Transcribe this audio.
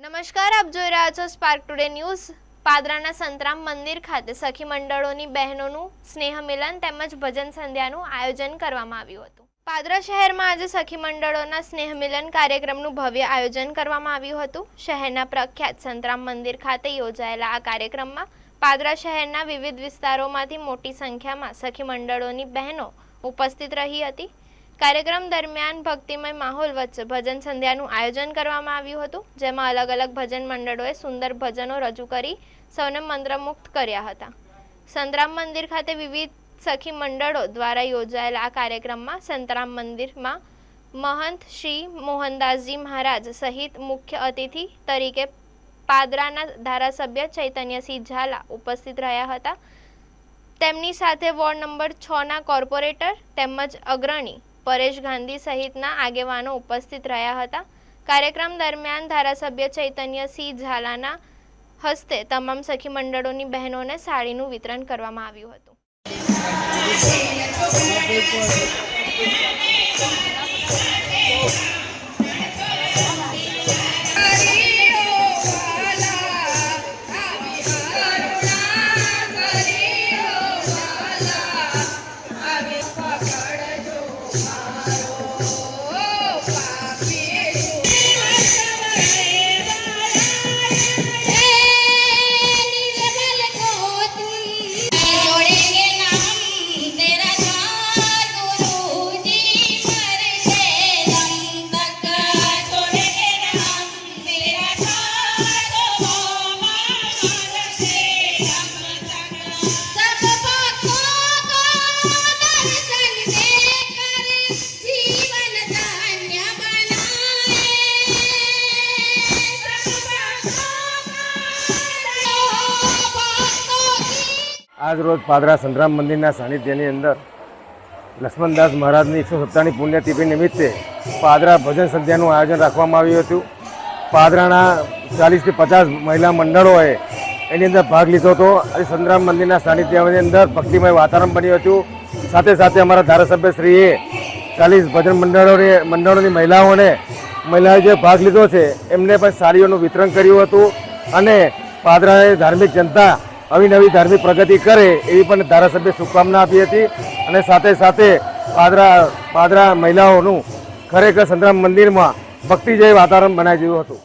નમસ્કાર, આપ જોઈ રહ્યા છો સ્પાર્ક ટુડે ન્યૂઝ। પાદરાના સંતરામ મંદિર ખાતે સખી મંડળોની બહેનોનું સ્નેહ મિલન તેમજ ભજન સંધ્યાનું આયોજન કરવામાં આવ્યું હતું। પાદરા શહેરમાં આજે સખી મંડળોના સ્નેહ મિલન કાર્યક્રમનું ભવ્ય આયોજન કરવામાં આવ્યું હતું। શહેરના પ્રખ્યાત સંતરામ મંદિર ખાતે યોજાયેલા આ કાર્યક્રમમાં પાદરા શહેરના વિવિધ વિસ્તારોમાંથી મોટી સંખ્યામાં સખી મંડળોની બહેનો ઉપસ્થિત રહી હતી। कार्यक्रम दरमियान भक्तिमय माहौल वच्चे भजन संध्यानुं आयोजन करवामां आव्युं हतुं, जेमां अलग अलग भजन मंडळोए सुंदर भजनो रजू करी सौने मंत्रमुग्ध कर्या हता। संतराम मंदिर खाते विविध सखी मंडळो द्वारा योजायेला आ कार्यक्रममां संतराम मंदिरमां महंत श्री मोहनदासजी महाराज सहित मुख्य अतिथि तरीके पादराना धारासभ्य चैतन्यसिंह झाला उपस्थित रह्या हता। तेमनी साथे वोर्ड नंबर 6 ना कोर्पोरेटर तेमज अग्रणी परेश गांधी सहितना आगेवानो उपस्थित रह्या हता। कार्यक्रम दरमियान धारासभ्य चैतन्यसिंह झालाना हस्ते तमाम सखी मंडळोनी बहनोने साड़ीनुं वितरण करवामां आव्युं हतुं। आज रोज पादरा संतराम मंदिर सानिध्यनी अंदर लक्ष्मणदास महाराज की 170 पुण्यतिथि निमित्ते पादरा भजन संध्यानुं आयोजन राखवामां आव्युं हतुं। पादराना 40 થી 50 महिला मंडळोए एनी अंदर भाग लीधो हतो। संतराम मंदिर सानिध्यनी अंदर भक्तिमय वातावरण बन्युं हतुं। साथे साथे अमारा धारासभ्यश्रीए 40 भजन मंडळोनी महिलाओए जे भाग लीधो छे एमने पण साड़ीओनुं वितरण कर्युं हतुं अने पादराए धार्मिक जनता अविनवी धार्मिक प्रगति करे एवी पण धारासभ्य शुभकामना आपी हती अने साथे साथे पादरा महिलाओनुं खरेखर संतराम मंदिर में भक्ति जेवुं वातावरण बनावी दीधुं हतुं।